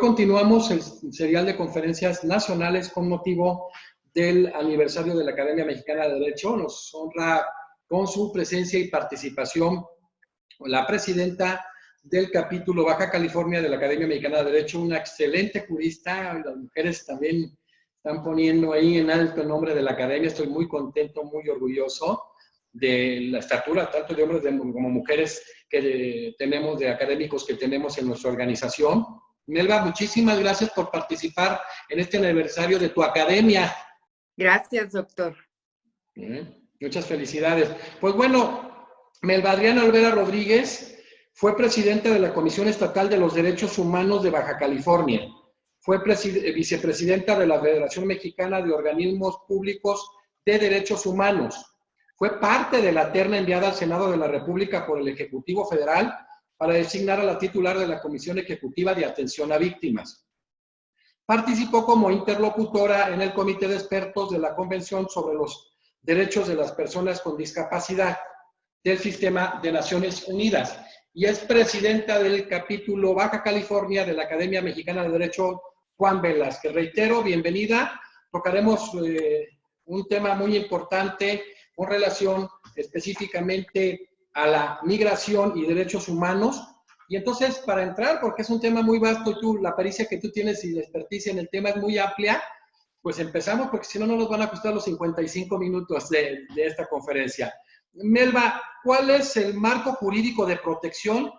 continuamos el serial de conferencias nacionales con motivo del aniversario de la Academia Mexicana de Derecho. Nos honra con su presencia y participación la presidenta del capítulo Baja California de la Academia Mexicana de Derecho, una excelente jurista. Las mujeres también están poniendo ahí en alto el nombre de la Academia. Estoy muy contento, muy orgulloso de la estatura, tanto de hombres como mujeres que tenemos, de académicos que tenemos en nuestra organización. Melba, muchísimas gracias por participar en este aniversario de tu academia. Gracias, doctor. Muchas felicidades. Pues bueno, Melba Adriana Olvera Rodríguez fue presidenta de la Comisión Estatal de los Derechos Humanos de Baja California. Fue vicepresidenta de la Federación Mexicana de Organismos Públicos de Derechos Humanos. Fue parte de la terna enviada al Senado de la República por el Ejecutivo Federal para designar a la titular de la Comisión Ejecutiva de Atención a Víctimas. Participó como interlocutora en el Comité de Expertos de la Convención sobre los Derechos de las Personas con Discapacidad del Sistema de Naciones Unidas y es presidenta del capítulo Baja California de la Academia Mexicana de Derecho Juan Velázquez. Reitero, bienvenida. Tocaremos un tema muy importante con relación específicamente a la migración y derechos humanos. Y entonces, para entrar, porque es un tema muy vasto y tú, la pericia que tú tienes y la experticia en el tema es muy amplia, pues empezamos, porque si no, no nos van a costar los 55 minutos de esta conferencia. Melba, ¿cuál es el marco jurídico de protección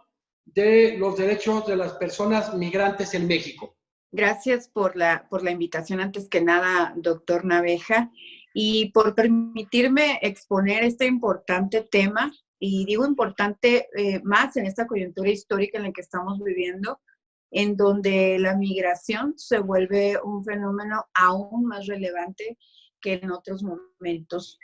de los derechos de las personas migrantes en México? Gracias por la invitación, antes que nada, doctor Naveja, y por permitirme exponer este importante tema, y digo importante más en esta coyuntura histórica en la que estamos viviendo, en donde la migración se vuelve un fenómeno aún más relevante que en otros momentos.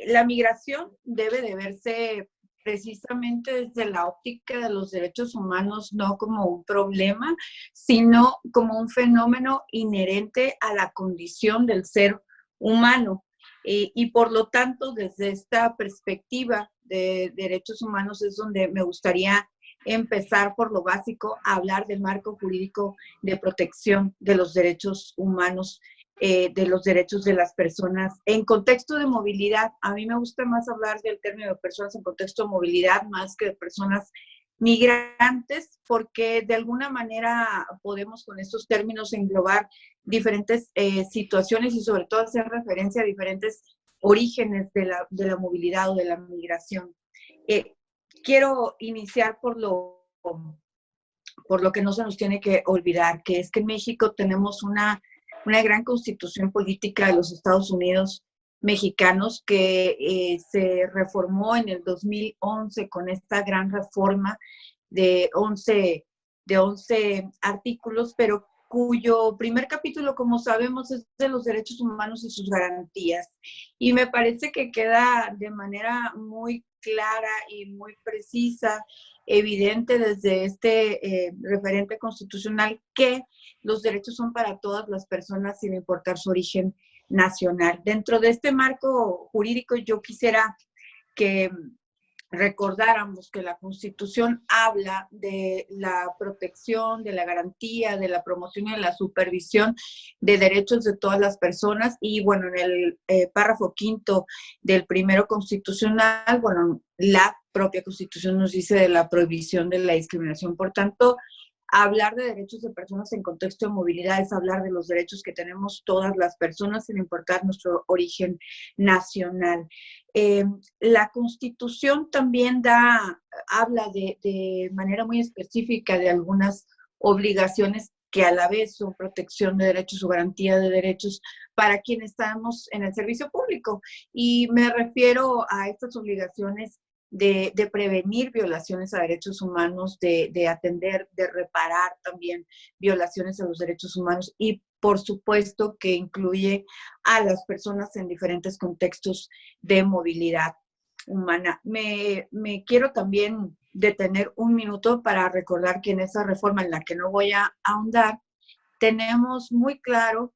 La migración debe de verse precisamente desde la óptica de los derechos humanos, no como un problema, sino como un fenómeno inherente a la condición del ser humano. Y por lo tanto, desde esta perspectiva de derechos humanos es donde me gustaría empezar por lo básico, a hablar del marco jurídico de protección de los derechos humanos, de los derechos de las personas. En contexto de movilidad, a mí me gusta más hablar del término de personas en contexto de movilidad más que de personas migrantes, porque de alguna manera podemos con estos términos englobar diferentes situaciones y sobre todo hacer referencia a diferentes orígenes de la movilidad o de la migración. Quiero iniciar por lo que no se nos tiene que olvidar, que es que en México tenemos una gran constitución política de los Estados Unidos mexicanos que se reformó en el 2011 con esta gran reforma de 11 artículos, pero cuyo primer capítulo, como sabemos, es de los derechos humanos y sus garantías. Y me parece que queda de manera muy clara y muy precisa, evidente desde este referente constitucional, que los derechos son para todas las personas sin importar su origen nacional. Dentro de este marco jurídico yo quisiera que recordáramos que la Constitución habla de la protección, de la garantía, de la promoción y de la supervisión de derechos de todas las personas. Y bueno, en el párrafo quinto del primero constitucional, bueno, la propia Constitución nos dice de la prohibición de la discriminación. Por tanto, hablar de derechos de personas en contexto de movilidad es hablar de los derechos que tenemos todas las personas sin importar nuestro origen nacional. La Constitución también habla de manera muy específica de algunas obligaciones que a la vez son protección de derechos o garantía de derechos para quienes estamos en el servicio público. Y me refiero a estas obligaciones de prevenir violaciones a derechos humanos, de atender, de reparar también violaciones a los derechos humanos y, por supuesto, que incluye a las personas en diferentes contextos de movilidad humana. Me quiero también detener un minuto para recordar que en esa reforma, en la que no voy a ahondar, tenemos muy claro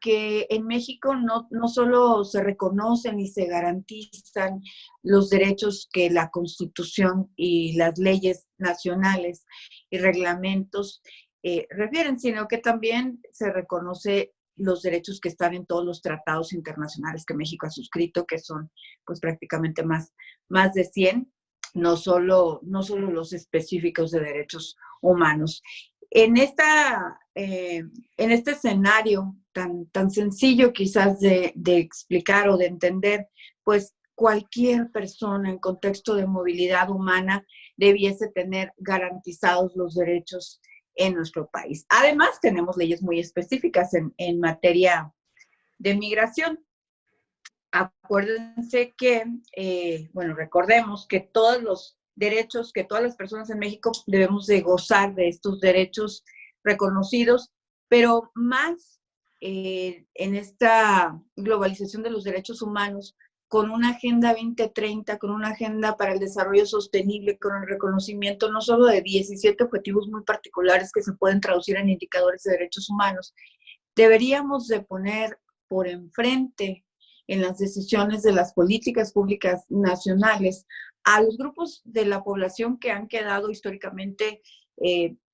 que en México no solo se reconocen y se garantizan los derechos que la Constitución y las leyes nacionales y reglamentos refieren, sino que también se reconoce los derechos que están en todos los tratados internacionales que México ha suscrito, que son pues prácticamente más de 100, no solo los específicos de derechos humanos. En este escenario tan sencillo quizás de explicar o de entender, pues cualquier persona en contexto de movilidad humana debiese tener garantizados los derechos en nuestro país. Además, tenemos leyes muy específicas en materia de migración. Acuérdense que, recordemos que todos los derechos, que todas las personas en México debemos de gozar de estos derechos reconocidos, pero más en esta globalización de los derechos humanos, con una Agenda 2030, con una agenda para el desarrollo sostenible, con el reconocimiento no solo de 17 objetivos muy particulares que se pueden traducir en indicadores de derechos humanos, deberíamos de poner por enfrente en las decisiones de las políticas públicas nacionales a los grupos de la población que han quedado históricamente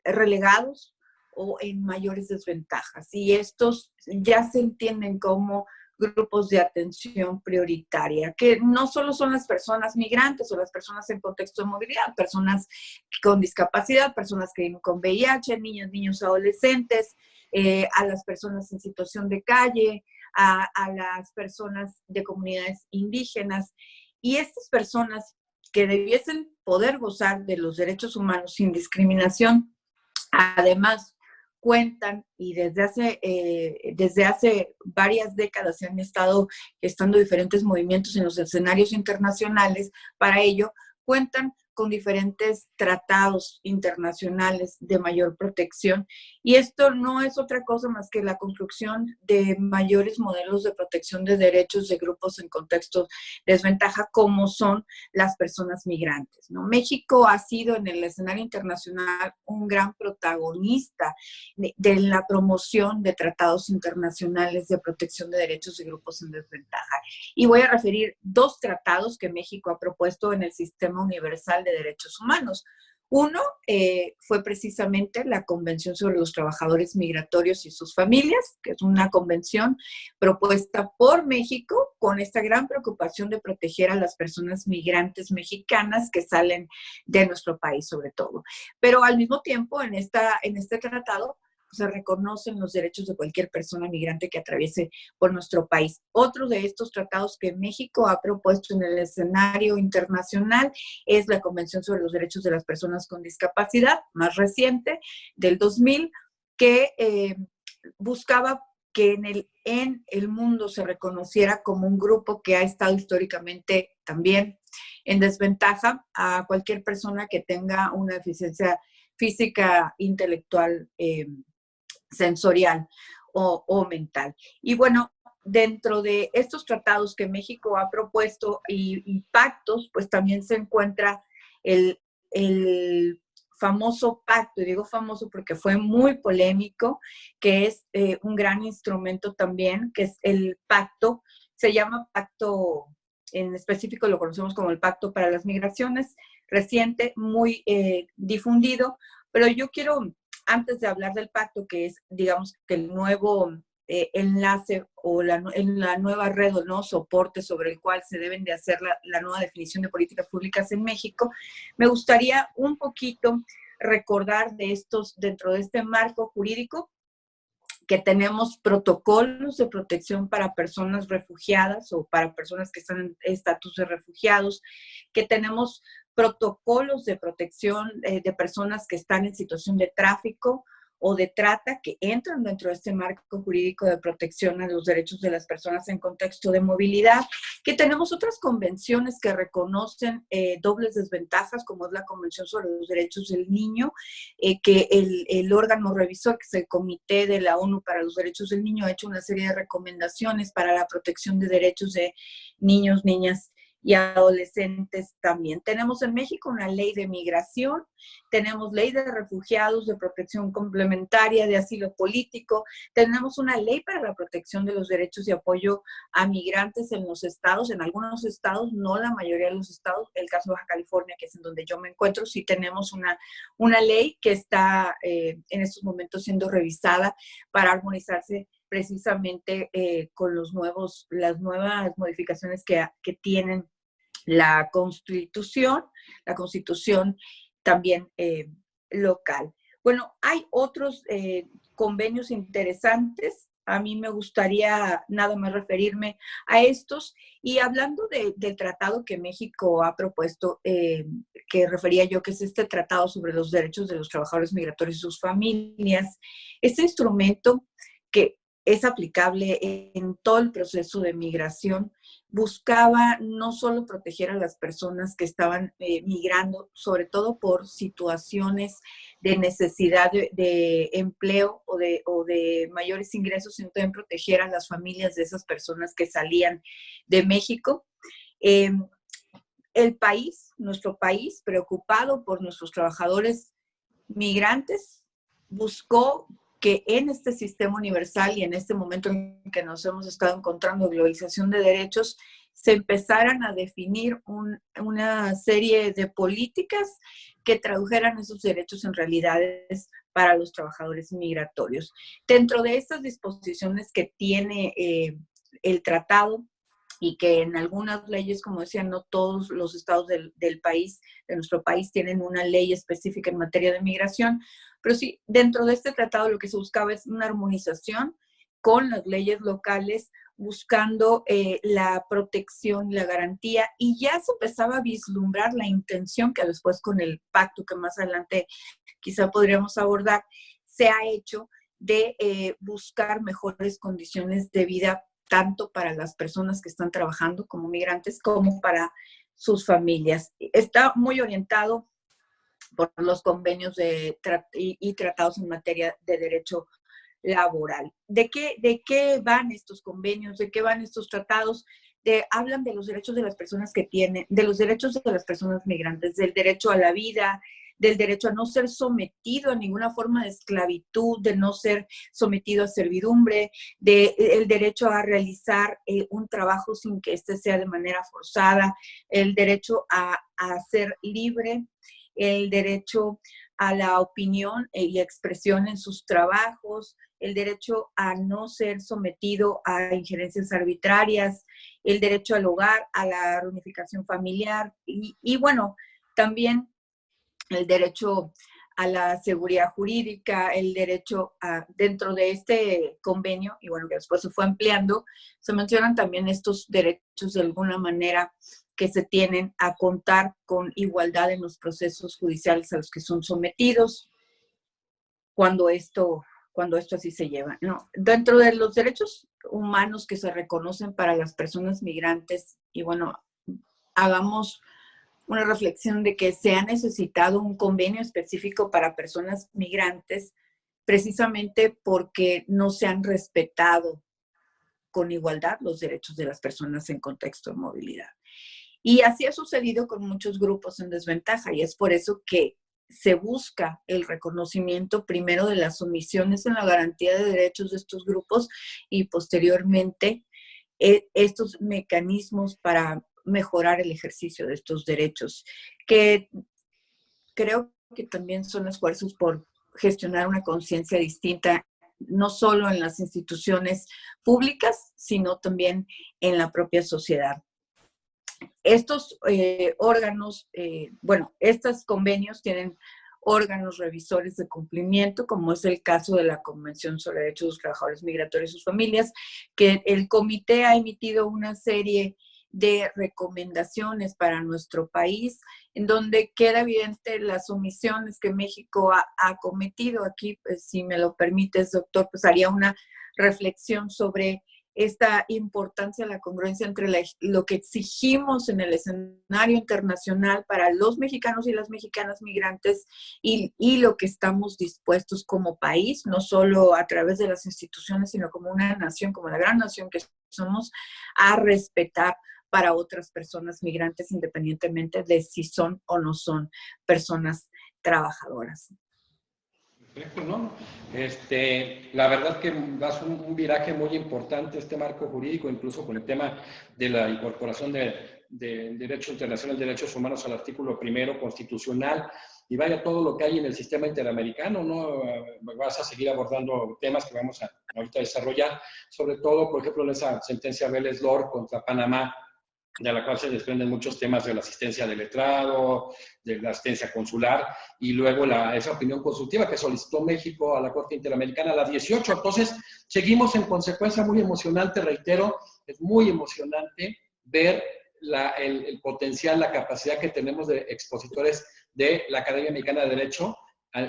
relegados o en mayores desventajas. Y estos ya se entienden como grupos de atención prioritaria, que no solo son las personas migrantes o las personas en contexto de movilidad, personas con discapacidad, personas que viven con VIH, niños, adolescentes, a las personas en situación de calle, a las personas de comunidades indígenas. Y estas personas que debiesen poder gozar de los derechos humanos sin discriminación, además cuentan y desde hace varias décadas se han estado gestando diferentes movimientos en los escenarios internacionales para ello, cuentan con diferentes tratados internacionales de mayor protección. Y esto no es otra cosa más que la construcción de mayores modelos de protección de derechos de grupos en contexto de desventaja, como son las personas migrantes, ¿no? México ha sido en el escenario internacional un gran protagonista de la promoción de tratados internacionales de protección de derechos de grupos en desventaja. Y voy a referir 2 tratados que México ha propuesto en el Sistema Universal de Derechos Humanos. Uno fue precisamente la Convención sobre los Trabajadores Migratorios y sus Familias, que es una convención propuesta por México con esta gran preocupación de proteger a las personas migrantes mexicanas que salen de nuestro país sobre todo. Pero al mismo tiempo, en este tratado, se reconocen los derechos de cualquier persona migrante que atraviese por nuestro país. Otro de estos tratados que México ha propuesto en el escenario internacional es la Convención sobre los Derechos de las Personas con Discapacidad, más reciente, del 2000, que buscaba que en el mundo se reconociera como un grupo que ha estado históricamente también en desventaja a cualquier persona que tenga una deficiencia física, intelectual, sensorial o mental. Y bueno, dentro de estos tratados que México ha propuesto y pactos, pues también se encuentra el famoso pacto, y digo famoso porque fue muy polémico, que es un gran instrumento también, que es el pacto, se llama pacto, en específico lo conocemos como el Pacto para las Migraciones, reciente, muy difundido, pero yo quiero, antes de hablar del pacto, que es, digamos, que el nuevo enlace o la nueva red o no soporte sobre el cual se deben de hacer la nueva definición de políticas públicas en México, me gustaría un poquito recordar dentro de este marco jurídico, que tenemos protocolos de protección para personas refugiadas o para personas que están en estatus de refugiados, que tenemos protocolos de protección de personas que están en situación de tráfico o de trata, que entran dentro de este marco jurídico de protección a los derechos de las personas en contexto de movilidad, que tenemos otras convenciones que reconocen dobles desventajas, como es la Convención sobre los Derechos del Niño, que el órgano revisor, que es el Comité de la ONU para los Derechos del Niño, ha hecho una serie de recomendaciones para la protección de derechos de niños, niñas y adolescentes también. Tenemos en México una ley de migración, tenemos ley de refugiados, de protección complementaria, de asilo político, tenemos una ley para la protección de los derechos y apoyo a migrantes en los estados, en algunos estados, no la mayoría de los estados, el caso de Baja California, que es en donde yo me encuentro, sí tenemos una ley que está en estos momentos siendo revisada para armonizarse precisamente con las nuevas modificaciones que tienen la Constitución también local. Bueno, hay otros convenios interesantes. A mí me gustaría nada más referirme a estos. Y hablando del tratado que México ha propuesto, que refería yo, que es este tratado sobre los derechos de los trabajadores migratorios y sus familias, este instrumento que es aplicable en todo el proceso de migración, buscaba no solo proteger a las personas que estaban migrando, sobre todo por situaciones de necesidad de empleo o de mayores ingresos, sino también proteger a las familias de esas personas que salían de México. Nuestro país, preocupado por nuestros trabajadores migrantes, buscó que en este sistema universal y en este momento en que nos hemos estado encontrando globalización de derechos, se empezaran a definir una serie de políticas que tradujeran esos derechos en realidades para los trabajadores migratorios. Dentro de estas disposiciones que tiene el tratado, y que en algunas leyes, como decía, no todos los estados del país, de nuestro país, tienen una ley específica en materia de migración, pero sí, dentro de este tratado lo que se buscaba es una armonización con las leyes locales, buscando la protección y la garantía, y ya se empezaba a vislumbrar la intención que después con el pacto que más adelante quizá podríamos abordar, se ha hecho de buscar mejores condiciones de vida tanto para las personas que están trabajando como migrantes, como para sus familias. Está muy orientado por los convenios y tratados en materia de derecho laboral. ¿De qué van estos convenios? ¿De qué van estos tratados? Hablan de los derechos de las personas de los derechos de las personas migrantes, del derecho a la vida, del derecho a no ser sometido a ninguna forma de esclavitud, de no ser sometido a servidumbre, el derecho a realizar un trabajo sin que éste sea de manera forzada, el derecho a ser libre, el derecho a la opinión y expresión en sus trabajos, el derecho a no ser sometido a injerencias arbitrarias, el derecho al hogar, a la reunificación familiar y bueno, también el derecho a la seguridad jurídica, el derecho dentro de este convenio, y bueno, que después se fue ampliando, se mencionan también estos derechos de alguna manera que se tienen a contar con igualdad en los procesos judiciales a los que son sometidos cuando esto así se lleva, ¿no? Dentro de los derechos humanos que se reconocen para las personas migrantes, y bueno, hagamos una reflexión de que se ha necesitado un convenio específico para personas migrantes precisamente porque no se han respetado con igualdad los derechos de las personas en contexto de movilidad. Y así ha sucedido con muchos grupos en desventaja y es por eso que se busca el reconocimiento primero de las omisiones en la garantía de derechos de estos grupos y posteriormente estos mecanismos para mejorar el ejercicio de estos derechos, que creo que también son esfuerzos por gestionar una conciencia distinta, no solo en las instituciones públicas, sino también en la propia sociedad. Estos órganos, estos convenios tienen órganos revisores de cumplimiento, como es el caso de la Convención sobre Derechos de los Trabajadores Migratorios y sus Familias, que el comité ha emitido una serie de recomendaciones para nuestro país, en donde queda evidente las omisiones que México ha cometido. Aquí, pues, si me lo permites, doctor, pues haría una reflexión sobre esta importancia, la congruencia entre lo que exigimos en el escenario internacional para los mexicanos y las mexicanas migrantes y lo que estamos dispuestos como país, no solo a través de las instituciones, sino como una nación, como la gran nación que somos, a respetar para otras personas migrantes, independientemente de si son o no son personas trabajadoras. Perfecto, ¿no? La verdad que das un viraje muy importante este marco jurídico, incluso con el tema de la incorporación de derecho internacional, derechos humanos al artículo primero constitucional, y vaya todo lo que hay en el sistema interamericano, ¿no? Vas a seguir abordando temas que vamos a ahorita desarrollar, sobre todo, por ejemplo, en esa sentencia Vélez-Lor contra Panamá, de la cual se desprenden muchos temas de la asistencia de letrado, de la asistencia consular, y luego esa opinión consultiva que solicitó México a la Corte Interamericana, la 18. Entonces, seguimos en consecuencia muy emocionante, reitero, es muy emocionante ver el potencial, la capacidad que tenemos de expositores de la Academia Mexicana de Derecho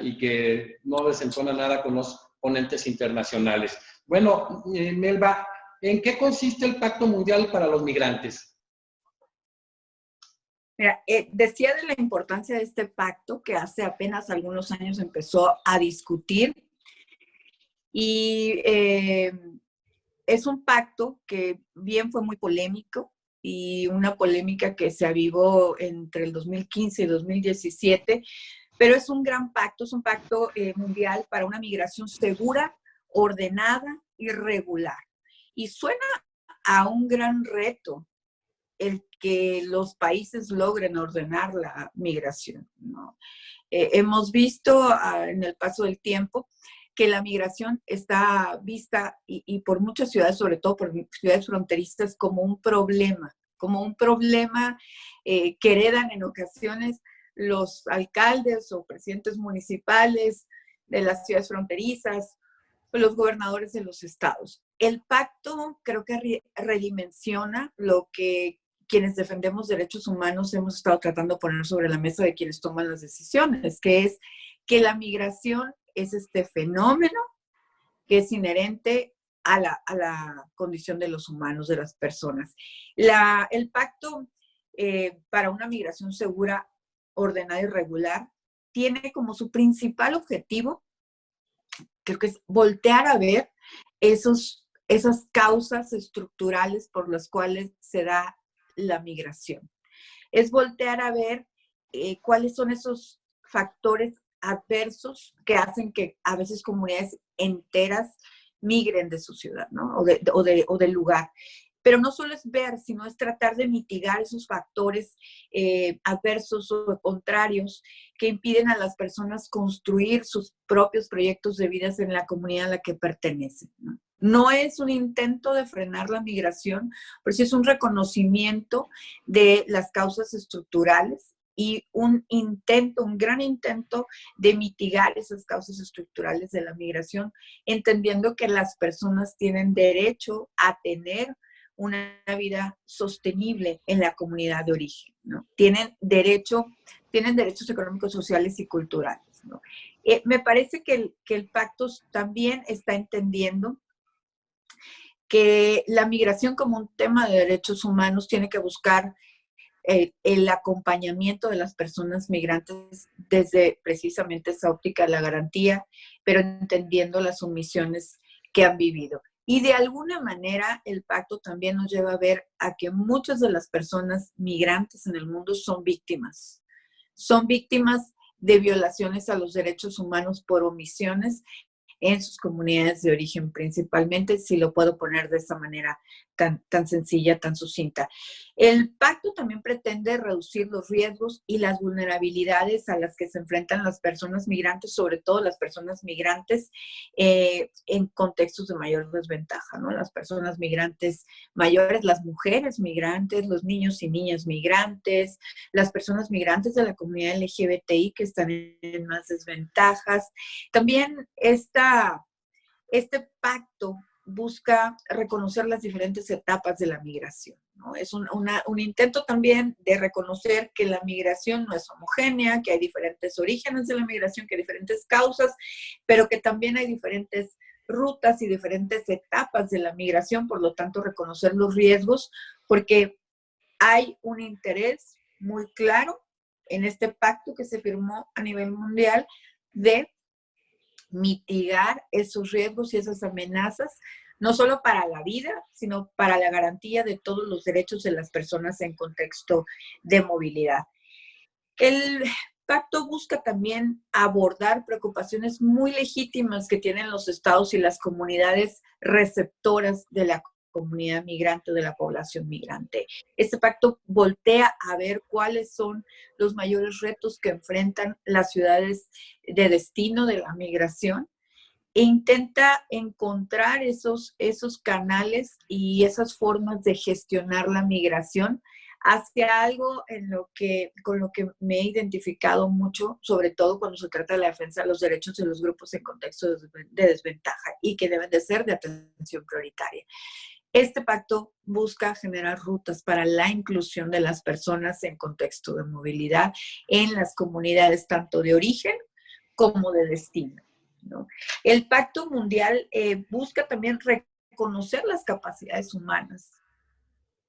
y que no desentona nada con los ponentes internacionales. Bueno, Melba, ¿en qué consiste el Pacto Mundial para los Migrantes? Mira, decía de la importancia de este pacto que hace apenas algunos años empezó a discutir y es un pacto que bien fue muy polémico y una polémica que se avivó entre el 2015 y 2017, pero es un gran pacto, es un pacto mundial para una migración segura, ordenada y regular. Y suena a un gran reto el que los países logren ordenar la migración, ¿no? Hemos visto en el paso del tiempo que la migración está vista y por muchas ciudades, sobre todo por ciudades fronterizas, como un problema que heredan en ocasiones los alcaldes o presidentes municipales de las ciudades fronterizas, o los gobernadores de los estados. El pacto creo que redimensiona lo que quienes defendemos derechos humanos hemos estado tratando de poner sobre la mesa de quienes toman las decisiones, que es que la migración es este fenómeno que es inherente a la condición de los humanos, de las personas. El pacto para una migración segura, ordenada y regular tiene como su principal objetivo, creo que es voltear a ver esas causas estructurales por las cuales se da la migración. Es voltear a ver cuáles son esos factores adversos que hacen que a veces comunidades enteras migren de su ciudad, ¿no? o del lugar. Pero no solo es ver, sino es tratar de mitigar esos factores adversos o contrarios que impiden a las personas construir sus propios proyectos de vida en la comunidad a la que pertenecen, ¿no? No es un intento de frenar la migración, pero sí es un reconocimiento de las causas estructurales y un gran intento de mitigar esas causas estructurales de la migración, entendiendo que las personas tienen derecho a tener una vida sostenible en la comunidad de origen, ¿no? Tienen derechos económicos, sociales y culturales, ¿no? Me parece que el pacto también está entendiendo que la migración como un tema de derechos humanos tiene que buscar el acompañamiento de las personas migrantes desde precisamente esa óptica de la garantía, pero entendiendo las omisiones que han vivido. Y de alguna manera el pacto también nos lleva a ver a que muchas de las personas migrantes en el mundo son víctimas de violaciones a los derechos humanos por omisiones en sus comunidades de origen principalmente, si lo puedo poner de esa manera tan sencilla, tan sucinta. El pacto también pretende reducir los riesgos y las vulnerabilidades a las que se enfrentan las personas migrantes, sobre todo las personas migrantes en contextos de mayor desventaja, ¿no? Las personas migrantes mayores, las mujeres migrantes, los niños y niñas migrantes, las personas migrantes de la comunidad LGBTI que están en más desventajas. También este pacto busca reconocer las diferentes etapas de la migración, ¿no? Es un intento también de reconocer que la migración no es homogénea, que hay diferentes orígenes de la migración, que hay diferentes causas, pero que también hay diferentes rutas y diferentes etapas de la migración, por lo tanto reconocer los riesgos, porque hay un interés muy claro en este pacto que se firmó a nivel mundial de mitigar esos riesgos y esas amenazas no solo para la vida, sino para la garantía de todos los derechos de las personas en contexto de movilidad. El pacto busca también abordar preocupaciones muy legítimas que tienen los estados y las comunidades receptoras de la comunidad migrante o de la población migrante. Este pacto voltea a ver cuáles son los mayores retos que enfrentan las ciudades de destino de la migración e intenta encontrar esos canales y esas formas de gestionar la migración hacia algo con lo que me he identificado mucho, sobre todo cuando se trata de la defensa de los derechos de los grupos en contexto de desventaja y que deben de ser de atención prioritaria. Este pacto busca generar rutas para la inclusión de las personas en contexto de movilidad en las comunidades tanto de origen como de destino, ¿no? El Pacto Mundial busca también reconocer las capacidades humanas,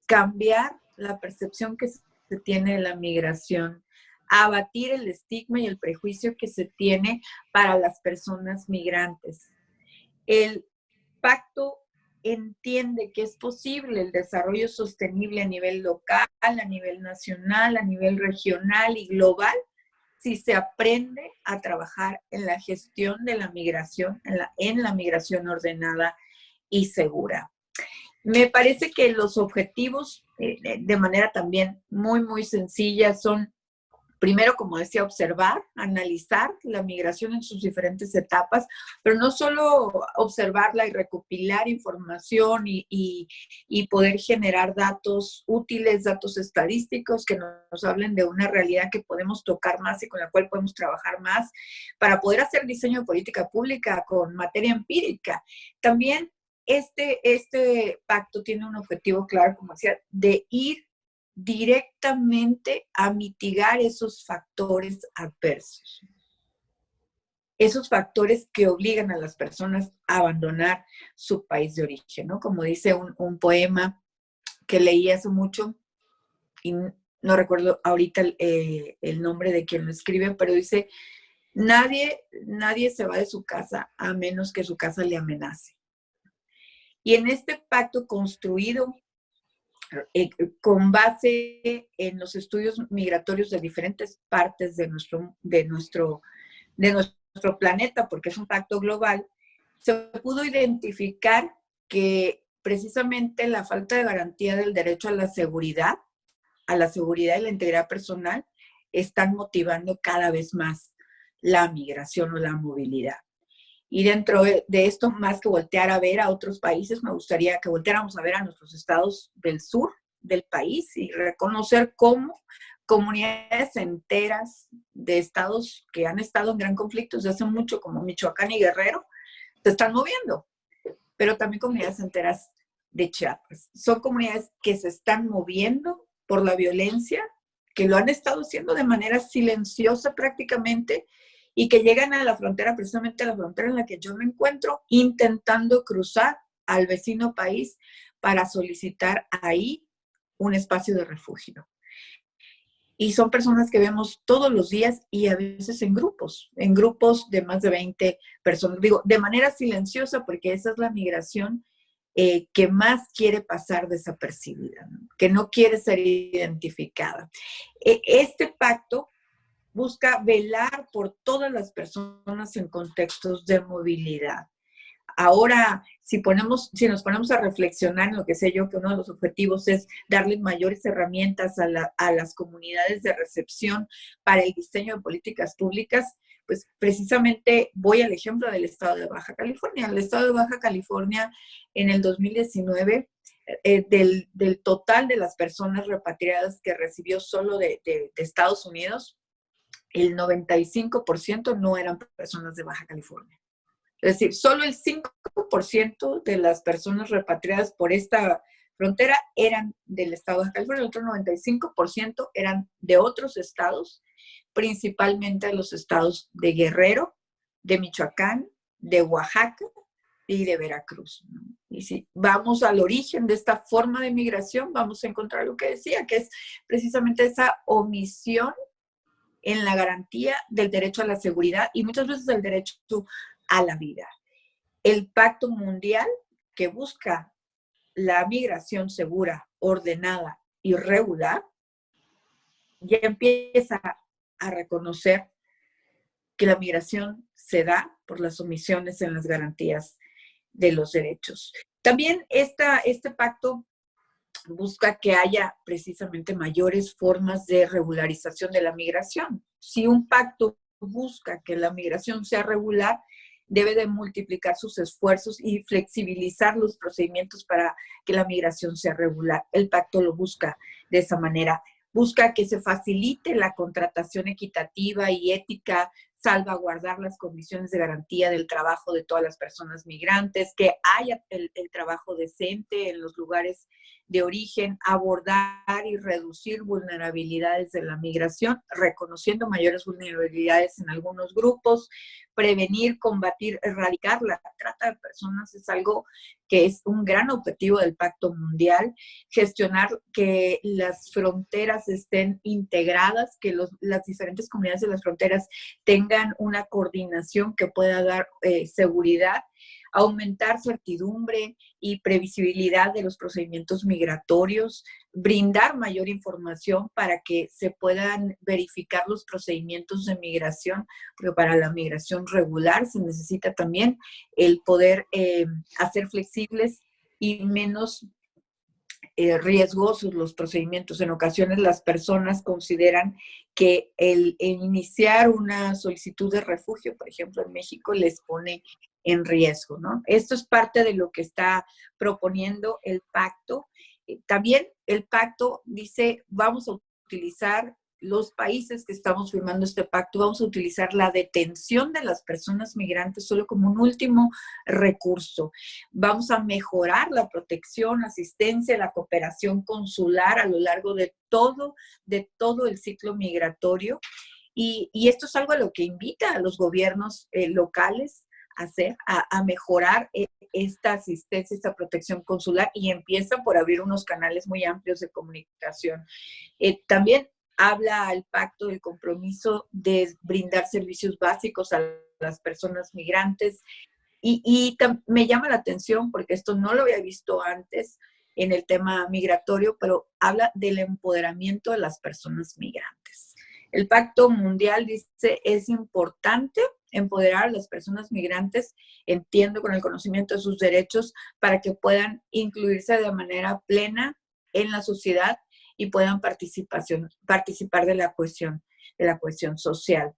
cambiar la percepción que se tiene de la migración, abatir el estigma y el prejuicio que se tiene para las personas migrantes. El pacto entiende que es posible el desarrollo sostenible a nivel local, a nivel nacional, a nivel regional y global, si se aprende a trabajar en la gestión de la migración, en la migración ordenada y segura. Me parece que los objetivos, de manera también muy, muy sencilla, son, primero, como decía, observar, analizar la migración en sus diferentes etapas, pero no solo observarla y recopilar información y poder generar datos útiles, datos estadísticos que nos hablen de una realidad que podemos tocar más y con la cual podemos trabajar más para poder hacer diseño de política pública con materia empírica. También este pacto tiene un objetivo claro, como decía, de ir directamente a mitigar esos factores adversos. Esos factores que obligan a las personas a abandonar su país de origen, ¿no? Como dice un poema que leí hace mucho, y no recuerdo ahorita el nombre de quien lo escribe, pero dice, nadie se va de su casa a menos que su casa le amenace. Y en este pacto construido con base en los estudios migratorios de diferentes partes de nuestro planeta, porque es un pacto global, se pudo identificar que precisamente la falta de garantía del derecho a la seguridad y la integridad personal están motivando cada vez más la migración o la movilidad. Y dentro de esto, más que voltear a ver a otros países, me gustaría que volteáramos a ver a nuestros estados del sur del país y reconocer cómo comunidades enteras de estados que han estado en gran conflicto desde hace mucho, como Michoacán y Guerrero, se están moviendo, pero también comunidades enteras de Chiapas. Son comunidades que se están moviendo por la violencia, que lo han estado haciendo de manera silenciosa prácticamente, y que llegan a la frontera, precisamente a la frontera en la que yo me encuentro, intentando cruzar al vecino país para solicitar ahí un espacio de refugio. Y son personas que vemos todos los días y a veces en grupos de más de 20 personas. Digo, de manera silenciosa, porque esa es la migración que más quiere pasar desapercibida, ¿no? Que no quiere ser identificada. Este pacto busca velar por todas las personas en contextos de movilidad. Ahora, si nos ponemos a reflexionar en lo que sé yo, que uno de los objetivos es darle mayores herramientas a las comunidades de recepción para el diseño de políticas públicas, pues precisamente voy al ejemplo del estado de Baja California. El estado de Baja California en el 2019, del total de las personas repatriadas que recibió solo de Estados Unidos, el 95% no eran personas de Baja California. Es decir, solo el 5% de las personas repatriadas por esta frontera eran del estado de California, el otro 95% eran de otros estados, principalmente los estados de Guerrero, de Michoacán, de Oaxaca y de Veracruz, ¿no? Y si vamos al origen de esta forma de migración, vamos a encontrar lo que decía, que es precisamente esa omisión en la garantía del derecho a la seguridad y muchas veces del derecho a la vida. El Pacto Mundial que busca la migración segura, ordenada y regular, ya empieza a reconocer que la migración se da por las omisiones en las garantías de los derechos. También este pacto busca que haya precisamente mayores formas de regularización de la migración. Si un pacto busca que la migración sea regular, debe de multiplicar sus esfuerzos y flexibilizar los procedimientos para que la migración sea regular. El pacto lo busca de esa manera. Busca que se facilite la contratación equitativa y ética, salvaguardar las condiciones de garantía del trabajo de todas las personas migrantes, que haya el trabajo decente en los lugares de origen, abordar y reducir vulnerabilidades de la migración, reconociendo mayores vulnerabilidades en algunos grupos, prevenir, combatir, erradicar la trata de personas es algo que es un gran objetivo del Pacto Mundial, gestionar que las fronteras estén integradas, que las diferentes comunidades de las fronteras tengan una coordinación que pueda dar seguridad, aumentar certidumbre y previsibilidad de los procedimientos migratorios, brindar mayor información para que se puedan verificar los procedimientos de migración, porque para la migración regular se necesita también el poder hacer flexibles y menos riesgosos los procedimientos. En ocasiones las personas consideran que el iniciar una solicitud de refugio, por ejemplo, en México, les pone en riesgo, ¿no? Esto es parte de lo que está proponiendo el pacto. También el pacto dice, vamos a utilizar los países que estamos firmando este pacto, vamos a utilizar la detención de las personas migrantes solo como un último recurso. Vamos a mejorar la protección, asistencia, la cooperación consular a lo largo de todo el ciclo migratorio. Y esto es algo a lo que invita a los gobiernos locales a hacer, a mejorar esta asistencia, esta protección consular, y empieza por abrir unos canales muy amplios de comunicación. También habla el pacto del compromiso de brindar servicios básicos a las personas migrantes. Y me llama la atención, porque esto no lo había visto antes en el tema migratorio, pero habla del empoderamiento de las personas migrantes. El Pacto Mundial dice, es importante empoderar a las personas migrantes, entiendo, con el conocimiento de sus derechos, para que puedan incluirse de manera plena en la sociedad y puedan participar de la cohesión social.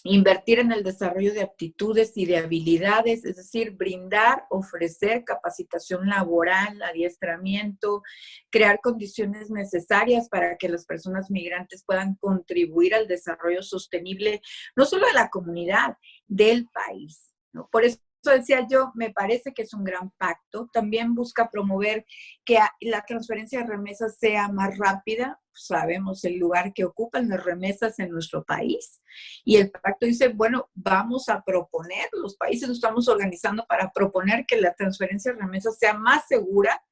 Invertir en el desarrollo de aptitudes y de habilidades, es decir, brindar, ofrecer capacitación laboral, adiestramiento, crear condiciones necesarias para que las personas migrantes puedan contribuir al desarrollo sostenible, no solo de la comunidad, del país, ¿no? Por eso decía yo, me parece que es un gran pacto. También busca promover que la transferencia de remesas sea más rápida. Sabemos el lugar que ocupan las remesas en nuestro país. Y el pacto dice, bueno, vamos a proponer, los países nos estamos organizando para proponer que la transferencia de remesas sea más segura,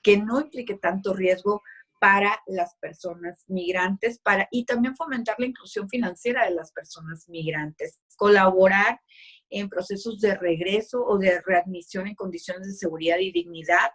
que no implique tanto riesgo para las personas migrantes, y también fomentar la inclusión financiera de las personas migrantes, colaborar en procesos de regreso o de readmisión en condiciones de seguridad y dignidad,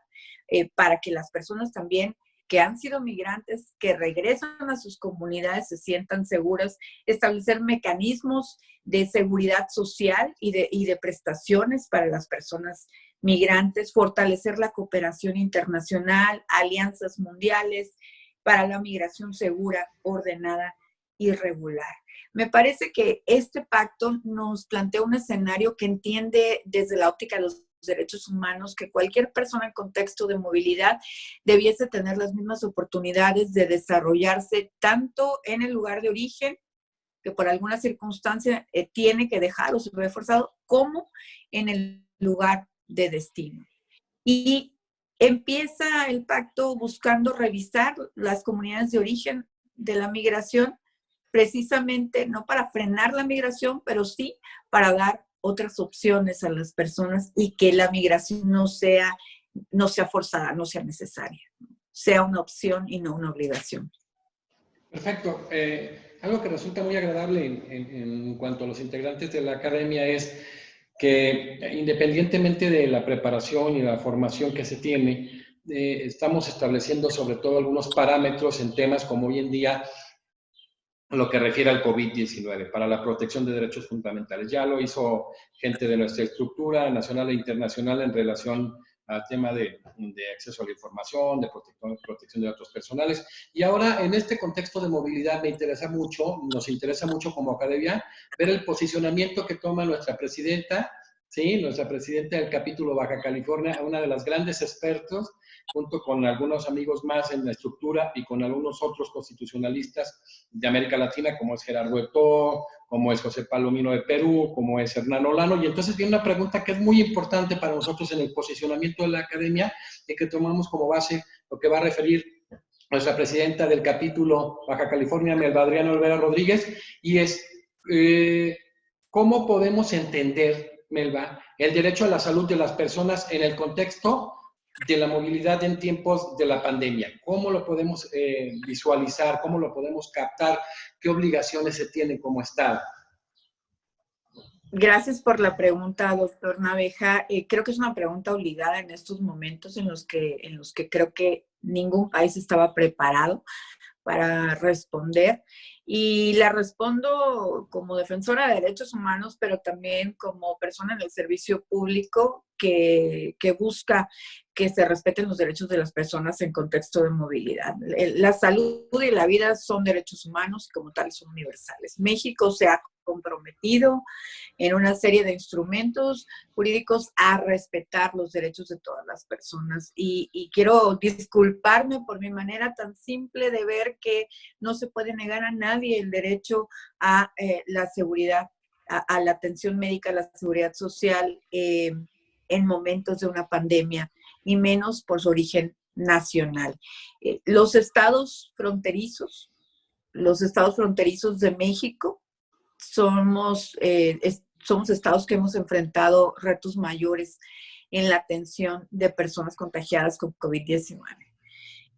para que las personas también que han sido migrantes, que regresan a sus comunidades, se sientan seguras, establecer mecanismos de seguridad social y de prestaciones para las personas migrantes, fortalecer la cooperación internacional, alianzas mundiales para la migración segura, ordenada y regular. Me parece que este pacto nos plantea un escenario que entiende desde la óptica de los derechos humanos que cualquier persona en contexto de movilidad debiese tener las mismas oportunidades de desarrollarse tanto en el lugar de origen, que por alguna circunstancia tiene que dejar o se ve forzado, como en el lugar de destino. Y empieza el pacto buscando revisar las comunidades de origen de la migración, precisamente no para frenar la migración, pero sí para dar otras opciones a las personas y que la migración no sea forzada, no sea necesaria, sea una opción y no una obligación. Perfecto. Algo que resulta muy agradable en cuanto a los integrantes de la academia es que independientemente de la preparación y la formación que se tiene, estamos estableciendo sobre todo algunos parámetros en temas como hoy en día lo que refiere al COVID-19 para la protección de derechos fundamentales. Ya lo hizo gente de nuestra estructura nacional e internacional en relación al tema de acceso a la información, de protección de datos personales. Y ahora, en este contexto de movilidad, nos interesa mucho como academia ver el posicionamiento que toma nuestra presidenta, ¿sí? Nuestra presidenta del capítulo Baja California, una de las grandes expertos, junto con algunos amigos más en la estructura y con algunos otros constitucionalistas de América Latina, como es Gerardo Etó, como es José Palomino de Perú, como es Hernán Olano. Y entonces viene una pregunta que es muy importante para nosotros en el posicionamiento de la academia y que tomamos como base lo que va a referir nuestra presidenta del capítulo Baja California, Melba Adriana Olvera Rodríguez, y es cómo podemos entender, Melba, el derecho a la salud de las personas en el contexto de la movilidad en tiempos de la pandemia. ¿Cómo lo podemos visualizar? ¿Cómo lo podemos captar? ¿Qué obligaciones se tienen como Estado? Gracias por la pregunta, doctor Naveja. Creo que es una pregunta obligada en estos momentos en los que creo que ningún país estaba preparado para responder. Y la respondo como defensora de derechos humanos, pero también como persona en el servicio público que busca que se respeten los derechos de las personas en contexto de movilidad. La salud y la vida son derechos humanos y como tales son universales. México se ha comprometido en una serie de instrumentos jurídicos a respetar los derechos de todas las personas. Y quiero disculparme por mi manera tan simple de ver que no se puede negar a nadie el derecho a la seguridad, a la atención médica, a la seguridad social en momentos de una pandemia, y menos por su origen nacional. Los estados fronterizos de México, somos estados que hemos enfrentado retos mayores en la atención de personas contagiadas con COVID-19.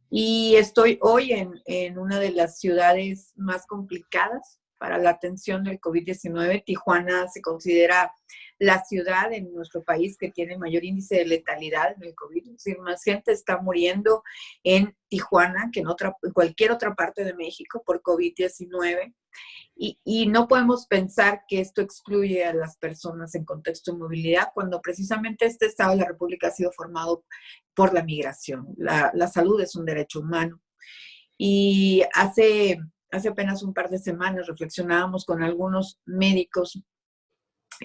Y estoy hoy en una de las ciudades más complicadas para la atención del COVID-19. Tijuana se considera la ciudad en nuestro país que tiene mayor índice de letalidad en el COVID. Es decir, más gente está muriendo en Tijuana que en cualquier otra parte de México por COVID-19. Y no podemos pensar que esto excluye a las personas en contexto de movilidad, cuando precisamente este Estado de la República ha sido formado por la migración. La salud es un derecho humano. Y hace apenas un par de semanas reflexionábamos con algunos médicos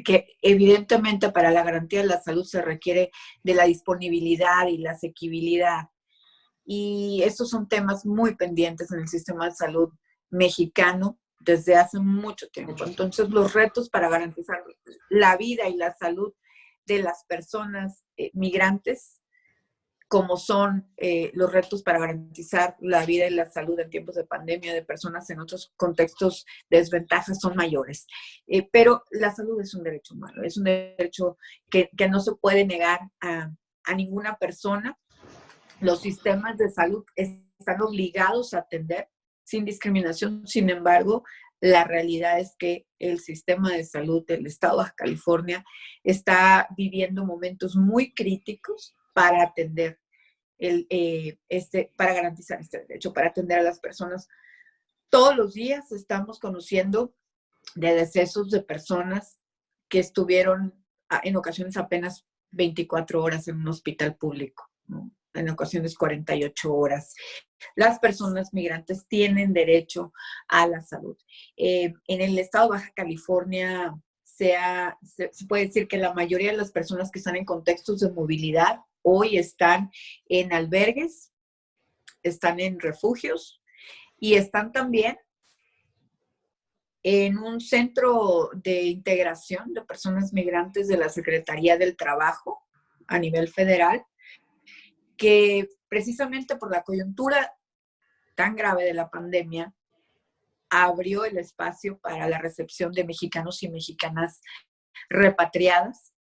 que evidentemente para la garantía de la salud se requiere de la disponibilidad y la asequibilidad. Y estos son temas muy pendientes en el sistema de salud mexicano desde hace mucho tiempo. Entonces, los retos para garantizar la vida y la salud de las personas migrantes, como son los retos para garantizar la vida y la salud en tiempos de pandemia de personas en otros contextos de desventajas, son mayores. Pero la salud es un derecho humano, es un derecho que no se puede negar a ninguna persona. Los sistemas de salud están obligados a atender sin discriminación. Sin embargo, la realidad es que el sistema de salud del Estado de Baja California está viviendo momentos muy críticos para atender para garantizar este derecho, para atender a las personas. Todos los días estamos conociendo de decesos de personas que estuvieron en ocasiones apenas 24 horas en un hospital público, ¿no? En ocasiones 48 horas. Las personas migrantes tienen derecho a la salud. En el estado de Baja California se puede decir que la mayoría de las personas que están en contextos de movilidad hoy están en albergues, están en refugios y están también en un centro de integración de personas migrantes de la Secretaría del Trabajo a nivel federal, que precisamente por la coyuntura tan grave de la pandemia, abrió el espacio para la recepción de mexicanos y mexicanas repatriadas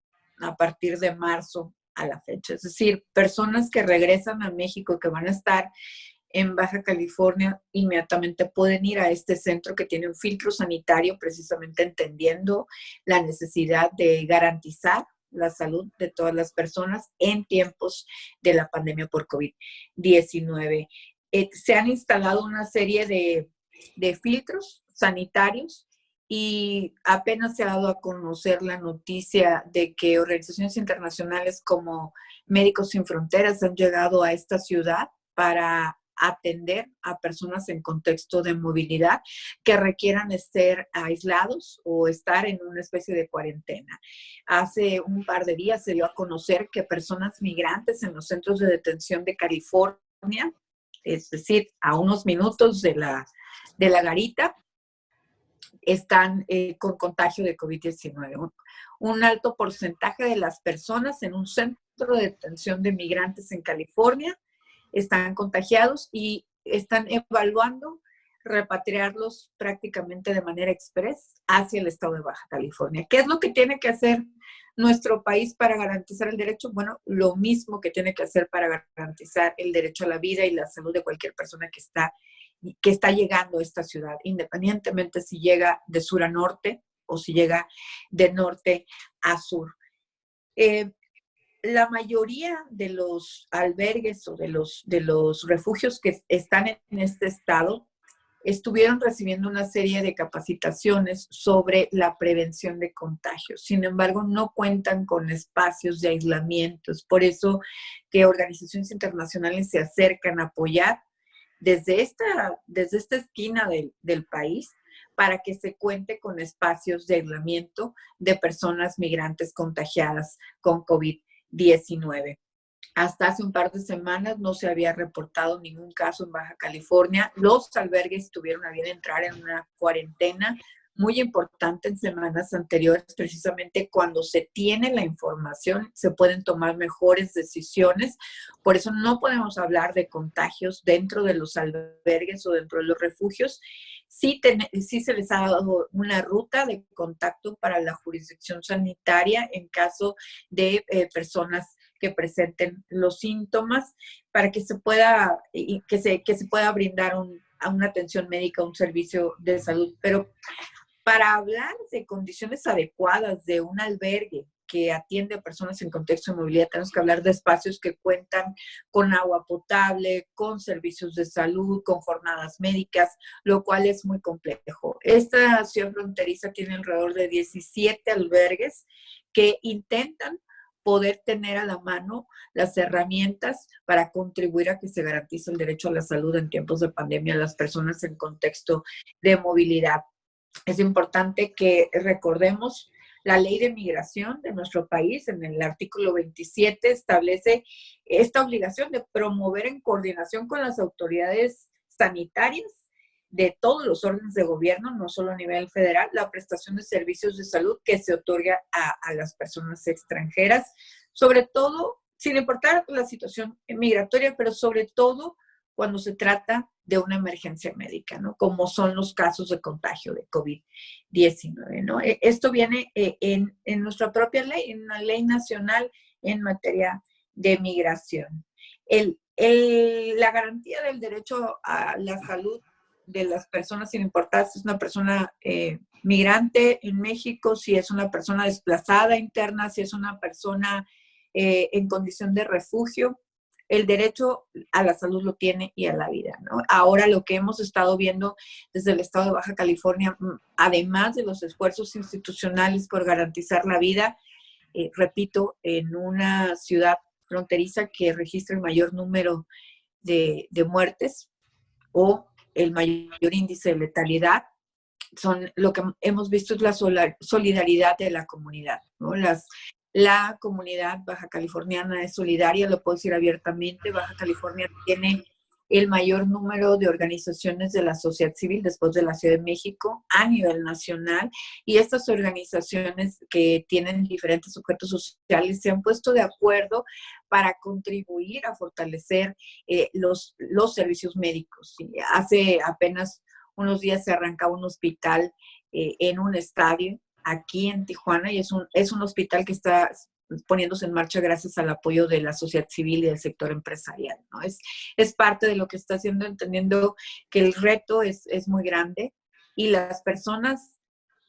a partir de marzo a la fecha. Es decir, personas que regresan a México, que van a estar en Baja California, inmediatamente pueden ir a este centro que tiene un filtro sanitario, precisamente entendiendo la necesidad de garantizar la salud de todas las personas en tiempos de la pandemia por COVID-19. Se han instalado una serie de filtros sanitarios y apenas se ha dado a conocer la noticia de que organizaciones internacionales como Médicos Sin Fronteras han llegado a esta ciudad para atender a personas en contexto de movilidad que requieran ser aislados o estar en una especie de cuarentena. Hace un par de días se dio a conocer que personas migrantes en los centros de detención de California, es decir, a unos minutos de la garita, están con contagio de COVID-19. Un alto porcentaje de las personas en un centro de detención de migrantes en California están contagiados y están evaluando repatriarlos prácticamente de manera express hacia el estado de Baja California. ¿Qué es lo que tiene que hacer nuestro país para garantizar el derecho? Bueno, lo mismo que tiene que hacer para garantizar el derecho a la vida y la salud de cualquier persona que está llegando a esta ciudad, independientemente si llega de sur a norte o si llega de norte a sur. La mayoría de los albergues o de los refugios que están en este estado estuvieron recibiendo una serie de capacitaciones sobre la prevención de contagios. Sin embargo, no cuentan con espacios de aislamiento. Es por eso que organizaciones internacionales se acercan a apoyar desde esta esquina del país para que se cuente con espacios de aislamiento de personas migrantes contagiadas con COVID-19. Hasta hace un par de semanas no se había reportado ningún caso en Baja California. Los albergues tuvieron a bien entrar en una cuarentena muy importante en semanas anteriores, precisamente cuando se tiene la información, se pueden tomar mejores decisiones. Por eso no podemos hablar de contagios dentro de los albergues o dentro de los refugios. Sí se les ha dado una ruta de contacto para la jurisdicción sanitaria en caso de personas que presenten los síntomas para que se pueda, que se pueda brindar una atención médica, un servicio de salud. Pero para hablar de condiciones adecuadas de un albergue que atiende a personas en contexto de movilidad, tenemos que hablar de espacios que cuentan con agua potable, con servicios de salud, con jornadas médicas, lo cual es muy complejo. Esta ciudad fronteriza tiene alrededor de 17 albergues que intentan poder tener a la mano las herramientas para contribuir a que se garantice el derecho a la salud en tiempos de pandemia a las personas en contexto de movilidad. Es importante que recordemos la ley de migración de nuestro país. En el artículo 27 establece esta obligación de promover en coordinación con las autoridades sanitarias de todos los órdenes de gobierno, no solo a nivel federal, la prestación de servicios de salud que se otorga a las personas extranjeras, sobre todo, sin importar la situación migratoria, pero sobre todo cuando se trata de una emergencia médica, ¿no? Como son los casos de contagio de COVID-19, ¿no? Esto viene en nuestra propia ley, en una ley nacional en materia de migración. La garantía del derecho a la salud de las personas, sin importar si es una persona migrante en México, si es una persona desplazada interna, si es una persona en condición de refugio, el derecho a la salud lo tiene y a la vida, ¿no? Ahora lo que hemos estado viendo desde el estado de Baja California, además de los esfuerzos institucionales por garantizar la vida, repito, en una ciudad fronteriza que registra el mayor número de muertes o el mayor índice de letalidad, lo que hemos visto es la solidaridad de la comunidad, ¿no? La comunidad baja californiana es solidaria, lo puedo decir abiertamente. Baja California tiene el mayor número de organizaciones de la sociedad civil después de la Ciudad de México a nivel nacional, y estas organizaciones que tienen diferentes sujetos sociales se han puesto de acuerdo para contribuir a fortalecer los servicios médicos. Hace apenas unos días se arrancaba un hospital en un estadio aquí en Tijuana, y es un hospital que está poniéndose en marcha gracias al apoyo de la sociedad civil y del sector empresarial, ¿no? Es parte de lo que está haciendo, entendiendo que el reto es muy grande y las personas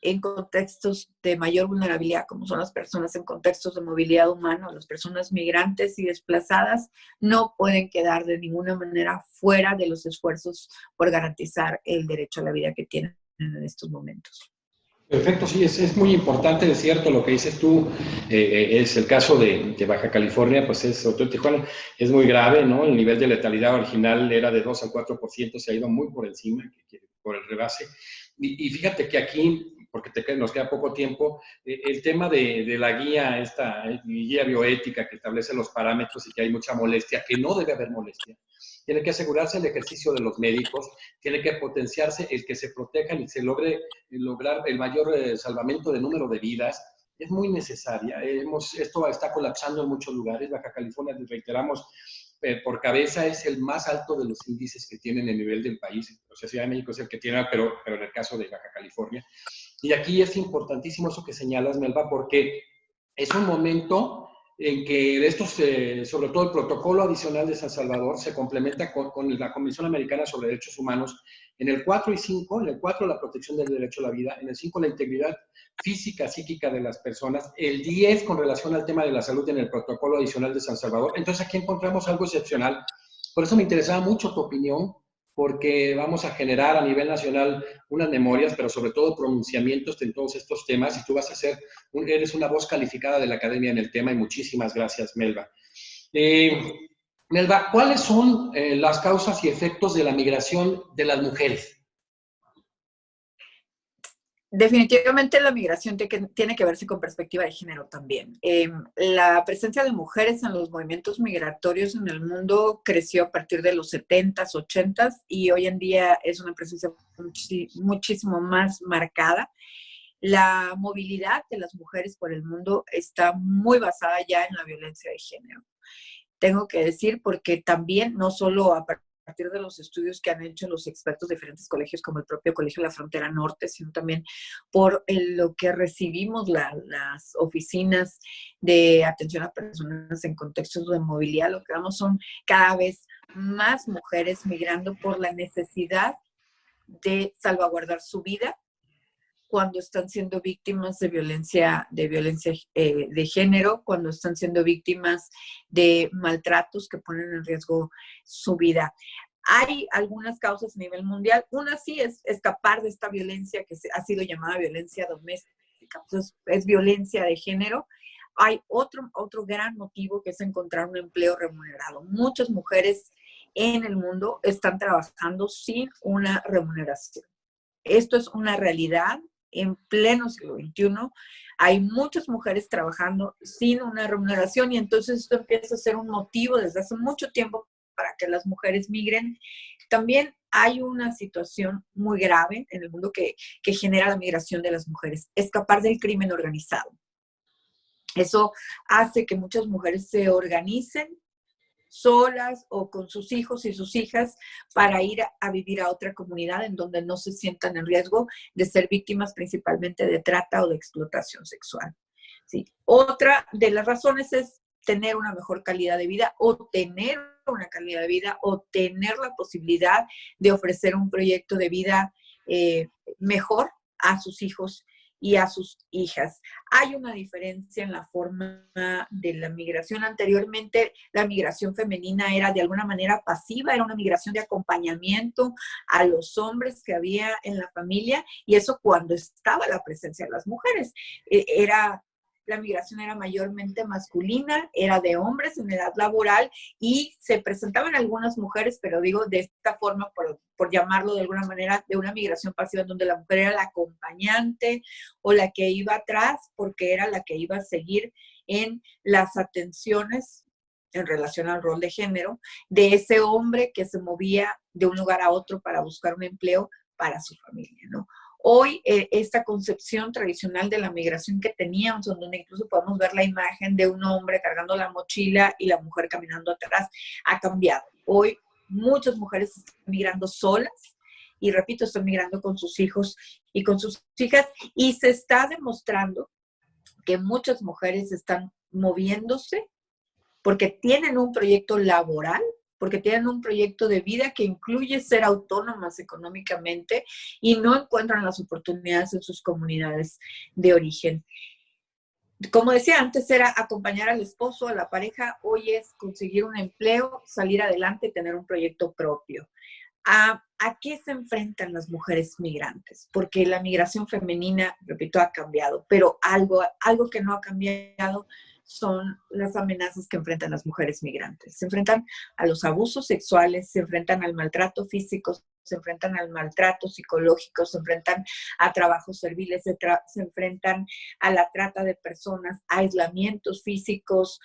en contextos de mayor vulnerabilidad, como son las personas en contextos de movilidad humana, las personas migrantes y desplazadas, no pueden quedar de ninguna manera fuera de los esfuerzos por garantizar el derecho a la vida que tienen en estos momentos. Perfecto, sí, es muy importante, es cierto lo que dices tú, es el caso de Baja California, pues sobre todo en Tijuana, es muy grave, ¿no? El nivel de letalidad original era de 2 al 4%, se ha ido muy por encima, por el rebase. Y fíjate que aquí, porque nos queda poco tiempo, el tema de la guía, esta guía bioética que establece los parámetros y que hay mucha molestia, que no debe haber molestia. Tiene que asegurarse el ejercicio de los médicos, tiene que potenciarse el que se protejan y se lograr el mayor salvamento de número de vidas. Es muy necesaria. Esto está colapsando en muchos lugares. Baja California, reiteramos, por cabeza es el más alto de los índices que tienen a nivel del país. O sea, Ciudad de México es el que tiene, pero en el caso de Baja California. Y aquí es importantísimo eso que señalas, Melba, porque es un momento en que estos, sobre todo el protocolo adicional de San Salvador, se complementa con la Comisión Americana sobre Derechos Humanos. En el 4 y 5, en el 4 la protección del derecho a la vida, en el 5 la integridad física, psíquica de las personas, el 10 con relación al tema de la salud en el protocolo adicional de San Salvador. Entonces aquí encontramos algo excepcional. Por eso me interesaba mucho tu opinión, porque vamos a generar a nivel nacional unas memorias, pero sobre todo pronunciamientos en todos estos temas, y tú vas a ser, eres una voz calificada de la academia en el tema, y muchísimas gracias, Melba. Melba, ¿cuáles son las causas y efectos de la migración de las mujeres? Definitivamente la migración tiene que verse con perspectiva de género también. La presencia de mujeres en los movimientos migratorios en el mundo creció a partir de los 70s, 80s y hoy en día es una presencia muchísimo más marcada. La movilidad de las mujeres por el mundo está muy basada ya en la violencia de género. Tengo que decir porque también no solo a partir de los estudios que han hecho los expertos de diferentes colegios, como el propio Colegio de la Frontera Norte, sino también por lo que recibimos las oficinas de atención a personas en contextos de movilidad. Lo que vemos son cada vez más mujeres migrando por la necesidad de salvaguardar su vida cuando están siendo víctimas de violencia de género, cuando están siendo víctimas de maltratos que ponen en riesgo su vida. Hay algunas causas a nivel mundial. Una sí es escapar de esta violencia que ha sido llamada violencia doméstica. Entonces, es violencia de género. Hay otro gran motivo que es encontrar un empleo remunerado. Muchas mujeres en el mundo están trabajando sin una remuneración. Esto es una realidad. En pleno siglo XXI, hay muchas mujeres trabajando sin una remuneración y entonces esto empieza a ser un motivo desde hace mucho tiempo para que las mujeres migren. También hay una situación muy grave en el mundo que genera la migración de las mujeres, escapar del crimen organizado. Eso hace que muchas mujeres se organicen solas o con sus hijos y sus hijas para ir a vivir a otra comunidad en donde no se sientan en riesgo de ser víctimas principalmente de trata o de explotación sexual. ¿Sí? Otra de las razones es tener una mejor calidad de vida o tener una calidad de vida o tener la posibilidad de ofrecer un proyecto de vida mejor a sus hijos y a sus hijas. Hay una diferencia en la forma de la migración. Anteriormente, la migración femenina era de alguna manera pasiva, era una migración de acompañamiento a los hombres que había en la familia, y eso cuando estaba la presencia de las mujeres. La migración era mayormente masculina, era de hombres en edad laboral y se presentaban algunas mujeres, pero digo de esta forma, por llamarlo de alguna manera, de una migración pasiva en donde la mujer era la acompañante o la que iba atrás porque era la que iba a seguir en las atenciones en relación al rol de género de ese hombre que se movía de un lugar a otro para buscar un empleo para su familia, ¿no? Hoy, esta concepción tradicional de la migración que teníamos, donde incluso podemos ver la imagen de un hombre cargando la mochila y la mujer caminando atrás, ha cambiado. Hoy, muchas mujeres están migrando solas y, repito, están migrando con sus hijos y con sus hijas, y se está demostrando que muchas mujeres están moviéndose porque tienen un proyecto laboral, porque tienen un proyecto de vida que incluye ser autónomas económicamente y no encuentran las oportunidades en sus comunidades de origen. Como decía, antes era acompañar al esposo, a la pareja, hoy es conseguir un empleo, salir adelante y tener un proyecto propio. ¿A qué se enfrentan las mujeres migrantes? Porque la migración femenina, repito, ha cambiado, pero algo que no ha cambiado son las amenazas que enfrentan las mujeres migrantes. Se enfrentan a los abusos sexuales, se enfrentan al maltrato físico, se enfrentan al maltrato psicológico, se enfrentan a trabajos serviles, se enfrentan a la trata de personas, a aislamientos físicos,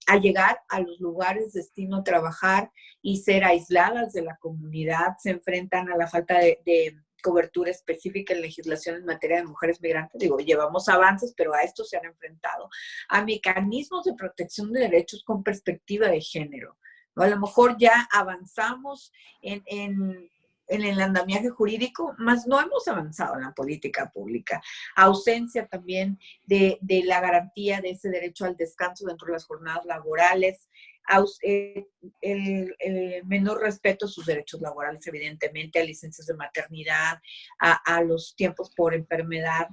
a llegar a los lugares destino a trabajar y ser aisladas de la comunidad, se enfrentan a la falta de cobertura específica en legislación en materia de mujeres migrantes. Digo, llevamos avances, pero a esto se han enfrentado. A mecanismos de protección de derechos con perspectiva de género, ¿no? A lo mejor ya avanzamos en el andamiaje jurídico, más no hemos avanzado en la política pública. Ausencia también de la garantía de ese derecho al descanso dentro de las jornadas laborales, el menor respeto a sus derechos laborales, evidentemente, a licencias de maternidad, a los tiempos por enfermedad,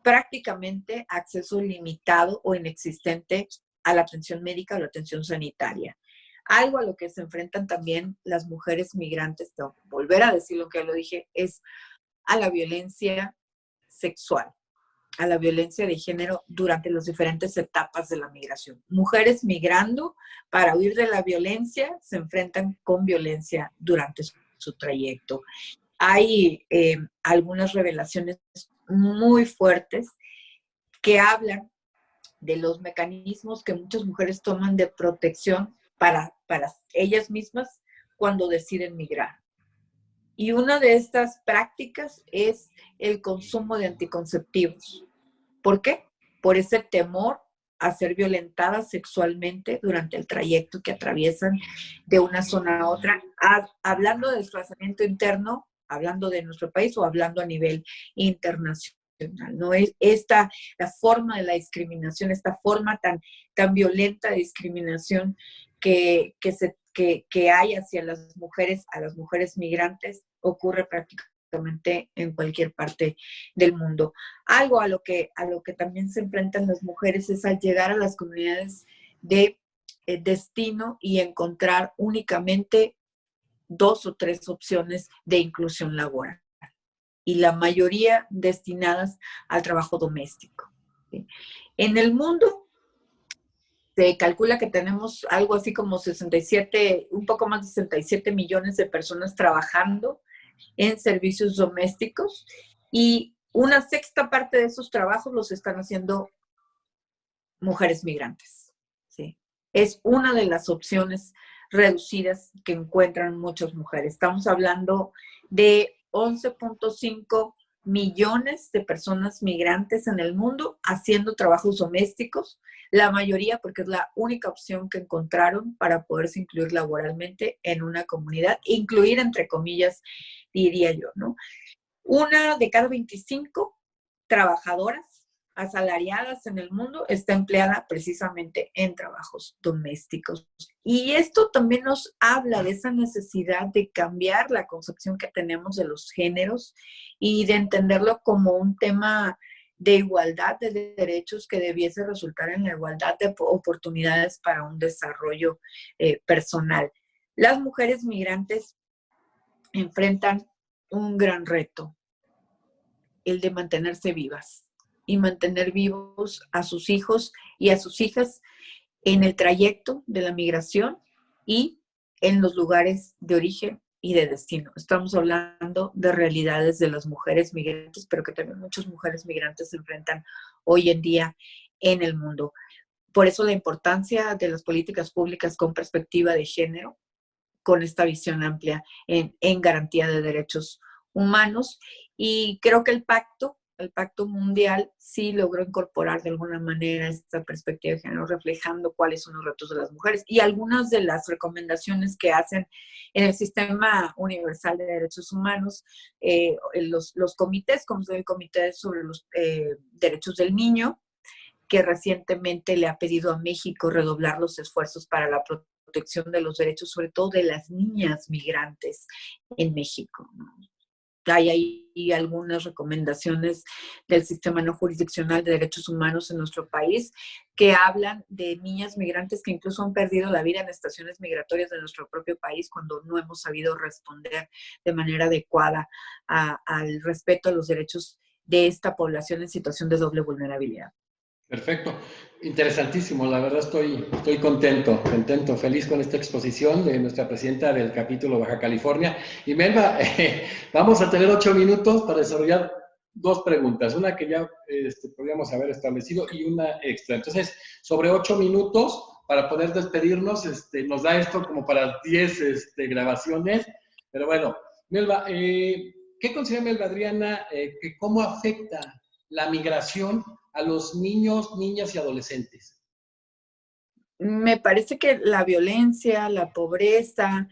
prácticamente acceso limitado o inexistente a la atención médica o la atención sanitaria. Algo a lo que se enfrentan también las mujeres migrantes, tengo que volver a decir lo que ya lo dije, es a la violencia sexual, a la violencia de género durante las diferentes etapas de la migración. Mujeres migrando para huir de la violencia se enfrentan con violencia durante su trayecto. Hay algunas revelaciones muy fuertes que hablan de los mecanismos que muchas mujeres toman de protección para ellas mismas cuando deciden migrar. Y una de estas prácticas es el consumo de anticonceptivos. ¿Por qué? Por ese temor a ser violentadas sexualmente durante el trayecto que atraviesan de una zona a otra, hablando de desplazamiento interno, hablando de nuestro país o hablando a nivel internacional. ¿No? La forma de la discriminación, esta forma tan violenta de discriminación que hay hacia las mujeres migrantes, ocurre prácticamente en cualquier parte del mundo. Algo a lo que también se enfrentan las mujeres es al llegar a las comunidades de destino y encontrar únicamente 2 o 3 opciones de inclusión laboral, y la mayoría destinadas al trabajo doméstico. ¿Sí? En el mundo se calcula que tenemos algo así como 67, un poco más de 67 millones de personas trabajando en servicios domésticos, y una sexta parte de esos trabajos los están haciendo mujeres migrantes. ¿Sí? Es una de las opciones reducidas que encuentran muchas mujeres. Estamos hablando de 11.5 millones de personas migrantes en el mundo haciendo trabajos domésticos, la mayoría porque es la única opción que encontraron para poderse incluir laboralmente en una comunidad, incluir entre comillas, diría yo, ¿no? Una de cada 25 trabajadoras asalariadas en el mundo está empleada precisamente en trabajos domésticos. Y esto también nos habla de esa necesidad de cambiar la concepción que tenemos de los géneros y de entenderlo como un tema de igualdad de derechos que debiese resultar en la igualdad de oportunidades para un desarrollo personal. Las mujeres migrantes enfrentan un gran reto, el de mantenerse vivas y mantener vivos a sus hijos y a sus hijas en el trayecto de la migración y en los lugares de origen y de destino. Estamos hablando de realidades de las mujeres migrantes, pero que también muchas mujeres migrantes se enfrentan hoy en día en el mundo. Por eso la importancia de las políticas públicas con perspectiva de género, con esta visión amplia en garantía de derechos humanos. Y creo que el pacto mundial sí logró incorporar de alguna manera esta perspectiva de género, reflejando cuáles son los retos de las mujeres y algunas de las recomendaciones que hacen en el Sistema Universal de Derechos Humanos, los comités, como es el Comité sobre los Derechos del Niño, que recientemente le ha pedido a México redoblar los esfuerzos para la protección de los derechos, sobre todo de las niñas migrantes en México, ¿no? Hay ahí algunas recomendaciones del sistema no jurisdiccional de derechos humanos en nuestro país que hablan de niñas migrantes que incluso han perdido la vida en estaciones migratorias de nuestro propio país cuando no hemos sabido responder de manera adecuada al respeto a los derechos de esta población en situación de doble vulnerabilidad. Perfecto, interesantísimo, la verdad estoy contento, feliz con esta exposición de nuestra presidenta del capítulo Baja California. Y Melba, vamos a tener 8 minutos para desarrollar 2 preguntas, una que ya podríamos haber establecido y una extra. Entonces, sobre 8 minutos para poder despedirnos, nos da esto como para 10 grabaciones, pero bueno, Melba, ¿qué considera Melba Adriana que cómo afecta la migración a los niños, niñas y adolescentes? Me parece que la violencia, la pobreza,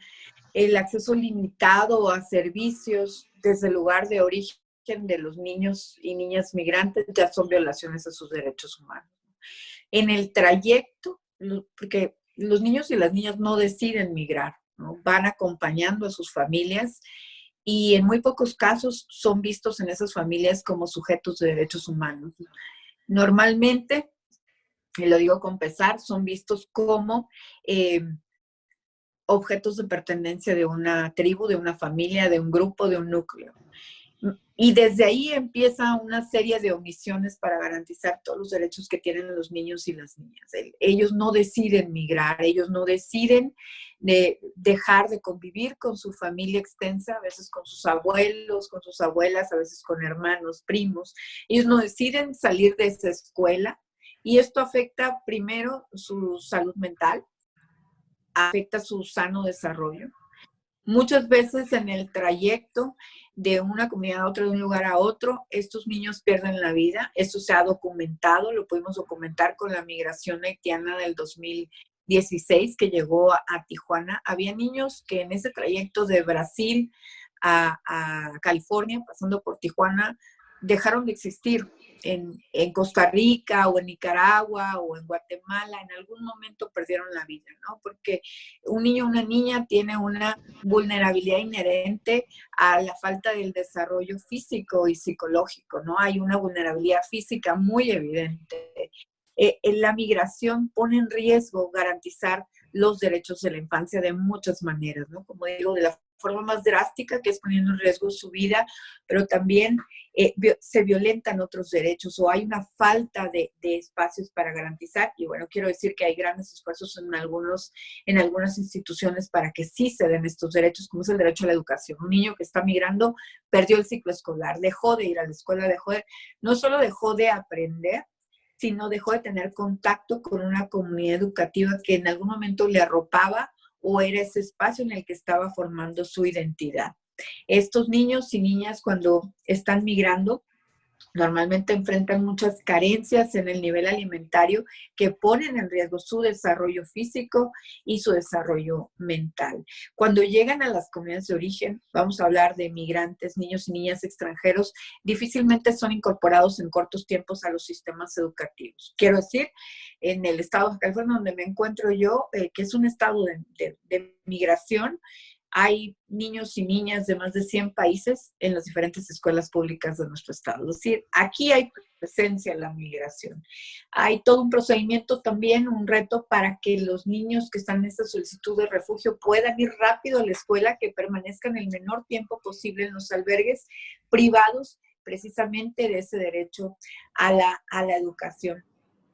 el acceso limitado a servicios desde el lugar de origen de los niños y niñas migrantes ya son violaciones a sus derechos humanos. En el trayecto, porque los niños y las niñas no deciden migrar, ¿no? Van acompañando a sus familias y en muy pocos casos son vistos en esas familias como sujetos de derechos humanos. Normalmente, y lo digo con pesar, son vistos como objetos de pertenencia de una tribu, de una familia, de un grupo, de un núcleo. Y desde ahí empieza una serie de omisiones para garantizar todos los derechos que tienen los niños y las niñas. Ellos no deciden migrar, ellos no deciden dejar de convivir con su familia extensa, a veces con sus abuelos, con sus abuelas, a veces con hermanos, primos. Ellos no deciden salir de esa escuela y esto afecta primero su salud mental, afecta su sano desarrollo. Muchas veces en el trayecto de una comunidad a otra, de un lugar a otro, estos niños pierden la vida. Esto se ha documentado, lo pudimos documentar con la migración haitiana del 2016 que llegó a Tijuana. Había niños que en ese trayecto de Brasil a California, pasando por Tijuana, dejaron de existir. En Costa Rica o en Nicaragua o en Guatemala, en algún momento perdieron la vida, ¿no? Porque un niño o una niña tiene una vulnerabilidad inherente a la falta del desarrollo físico y psicológico, ¿no? Hay una vulnerabilidad física muy evidente. La migración pone en riesgo garantizar los derechos de la infancia de muchas maneras, ¿no? Como digo, de la forma más drástica, que es poniendo en riesgo su vida, pero también se violentan otros derechos o hay una falta de espacios para garantizar. Y bueno, quiero decir que hay grandes esfuerzos en algunas instituciones para que sí se den estos derechos, como es el derecho a la educación. Un niño que está migrando perdió el ciclo escolar, dejó de ir a la escuela, no solo dejó de aprender, sino dejó de tener contacto con una comunidad educativa que en algún momento le arropaba o era ese espacio en el que estaba formando su identidad. Estos niños y niñas cuando están migrando normalmente enfrentan muchas carencias en el nivel alimentario que ponen en riesgo su desarrollo físico y su desarrollo mental. Cuando llegan a las comunidades de origen, vamos a hablar de migrantes, niños y niñas extranjeros, difícilmente son incorporados en cortos tiempos a los sistemas educativos. Quiero decir, en el estado de California, donde me encuentro yo, que es un estado de migración, hay niños y niñas de más de 100 países en las diferentes escuelas públicas de nuestro estado. Es decir, aquí hay presencia en la migración. Hay todo un procedimiento también, un reto para que los niños que están en esta solicitud de refugio puedan ir rápido a la escuela, que permanezcan el menor tiempo posible en los albergues privados, precisamente de ese derecho a la educación.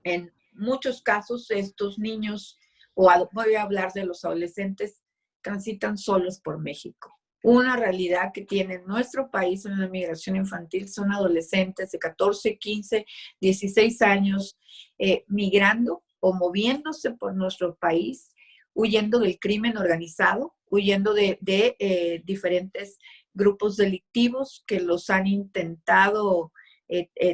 En muchos casos, estos niños, voy a hablar de los adolescentes, transitan solos por México. Una realidad que tiene nuestro país en la migración infantil son adolescentes de 14, 15, 16 años migrando o moviéndose por nuestro país, huyendo del crimen organizado, huyendo de diferentes grupos delictivos que los han intentado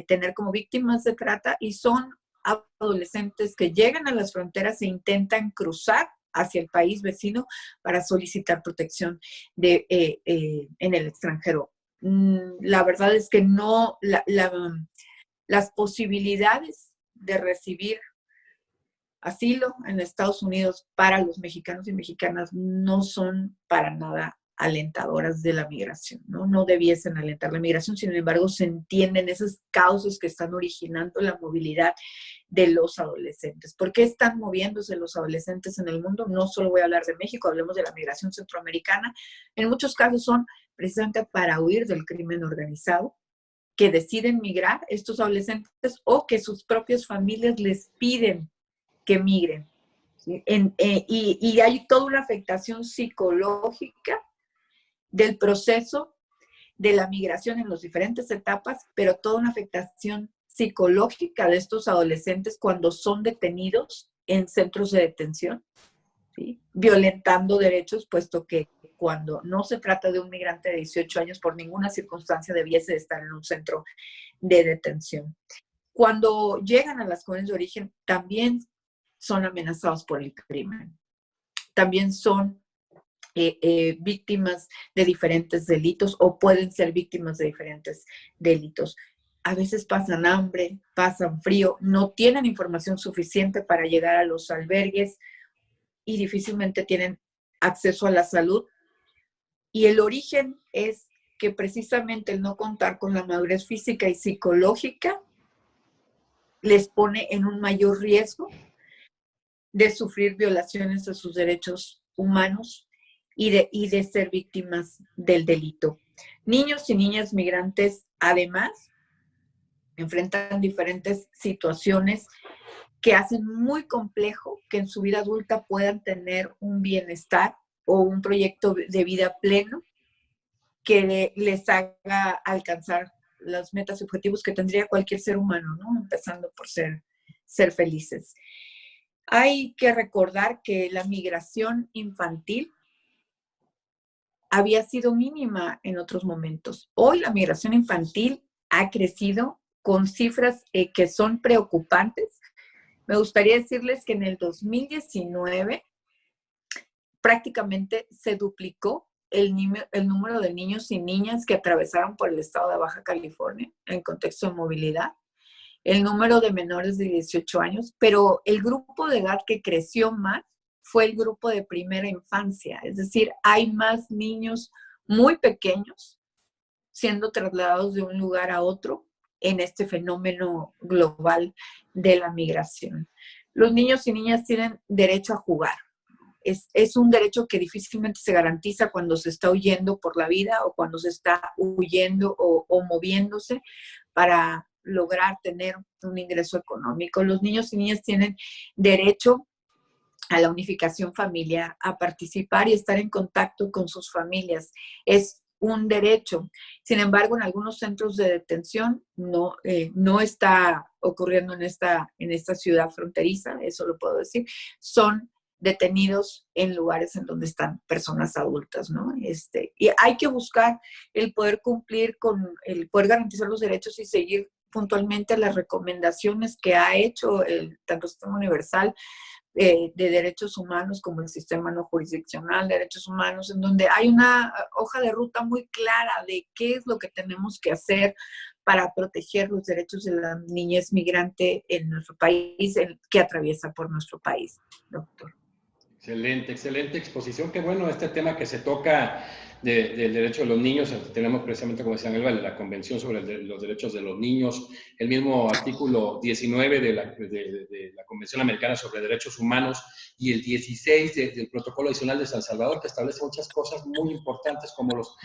tener como víctimas de trata, y son adolescentes que llegan a las fronteras e intentan cruzar hacia el país vecino para solicitar protección en el extranjero. La verdad es que no, las posibilidades de recibir asilo en Estados Unidos para los mexicanos y mexicanas no son para nada alentadoras de la migración, ¿no? No debiesen alentar la migración, sin embargo, se entienden esas causas que están originando la movilidad de los adolescentes. ¿Por qué están moviéndose los adolescentes en el mundo? No solo voy a hablar de México, hablemos de la migración centroamericana. En muchos casos son precisamente para huir del crimen organizado, que deciden migrar estos adolescentes o que sus propias familias les piden que migren. ¿Sí? Y hay toda una afectación psicológica del proceso de la migración en las diferentes etapas, pero toda una afectación psicológica de estos adolescentes cuando son detenidos en centros de detención, ¿sí? Violentando derechos, puesto que cuando no se trata de un migrante de 18 años, por ninguna circunstancia debiese estar en un centro de detención. Cuando llegan a las comunidades de origen, también son amenazados por el crimen. También son víctimas de diferentes delitos o pueden ser víctimas de diferentes delitos. A veces pasan hambre, pasan frío, no tienen información suficiente para llegar a los albergues y difícilmente tienen acceso a la salud. Y el origen es que precisamente el no contar con la madurez física y psicológica les pone en un mayor riesgo de sufrir violaciones a sus derechos humanos y de ser víctimas del delito. Niños y niñas migrantes, además, enfrentan diferentes situaciones que hacen muy complejo que en su vida adulta puedan tener un bienestar o un proyecto de vida pleno que les haga alcanzar las metas y objetivos que tendría cualquier ser humano, ¿no? Empezando por ser felices. Hay que recordar que la migración infantil había sido mínima en otros momentos. Hoy la migración infantil ha crecido con cifras que son preocupantes. Me gustaría decirles que en el 2019 prácticamente se duplicó el número de niños y niñas que atravesaron por el estado de Baja California en contexto de movilidad, el número de menores de 18 años, pero el grupo de edad que creció más fue el grupo de primera infancia, es decir, hay más niños muy pequeños siendo trasladados de un lugar a otro en este fenómeno global de la migración. Los niños y niñas tienen derecho a jugar. Es un derecho que difícilmente se garantiza cuando se está huyendo por la vida o cuando se está huyendo o moviéndose para lograr tener un ingreso económico. Los niños y niñas tienen derecho a la unificación familiar, a participar y estar en contacto con sus familias. Es un derecho. Sin embargo, en algunos centros de detención no está ocurriendo en esta ciudad fronteriza, eso lo puedo decir. Son detenidos en lugares en donde están personas adultas, ¿no? Y hay que buscar el poder cumplir con, el poder garantizar los derechos y seguir puntualmente las recomendaciones que ha hecho tanto el Sistema Universal de Derechos Humanos como el Sistema No Jurisdiccional de Derechos Humanos, en donde hay una hoja de ruta muy clara de qué es lo que tenemos que hacer para proteger los derechos de la niñez migrante en nuestro país, que atraviesa por nuestro país, doctor. Excelente, excelente exposición. Qué bueno este tema que se toca del derecho de los niños. Tenemos precisamente, como decía Melba, la Convención sobre los Derechos de los Niños, el mismo artículo 19 de la Convención Americana sobre Derechos Humanos y el 16 del Protocolo Adicional de San Salvador, que establece muchas cosas muy importantes, como los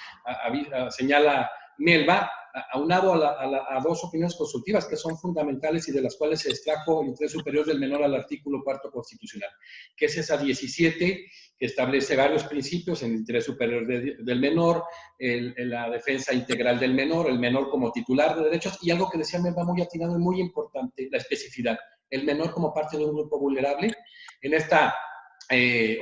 señala Melba, aunado a dos opiniones consultivas que son fundamentales y de las cuales se extrajo el interés superior del menor al artículo 4 constitucional, que es esa 17, que establece varios principios en el interés superior del menor, la defensa integral del menor, el menor como titular de derechos, y algo que decía Melba muy atinado y muy importante, la especificidad, el menor como parte de un grupo vulnerable. En esta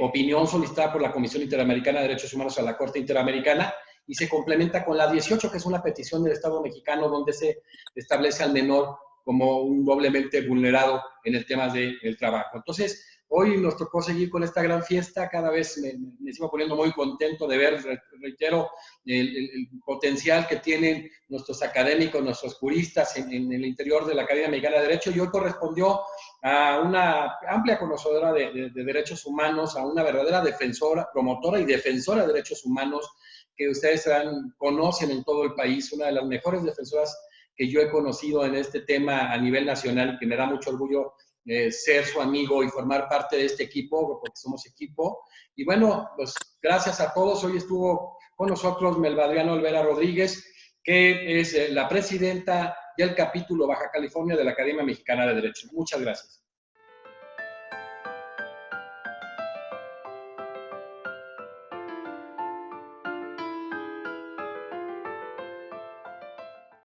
opinión solicitada por la Comisión Interamericana de Derechos Humanos a la Corte Interamericana, y se complementa con la 18, que es una petición del Estado mexicano donde se establece al menor como un doblemente vulnerado en el tema del trabajo. Entonces, hoy nos tocó seguir con esta gran fiesta. Cada vez me sigo poniendo muy contento de ver, reitero, el potencial que tienen nuestros académicos, nuestros juristas en el interior de la Academia Mexicana de Derecho, y hoy correspondió a una amplia conocedora de derechos humanos, a una verdadera defensora, promotora y defensora de derechos humanos que ustedes conocen en todo el país, una de las mejores defensoras que yo he conocido en este tema a nivel nacional, que me da mucho orgullo ser su amigo y formar parte de este equipo, porque somos equipo. Y bueno, pues gracias a todos. Hoy estuvo con nosotros Melba Adriana Olvera Rodríguez, que es la presidenta del capítulo Baja California de la Academia Mexicana de Derecho. Muchas gracias.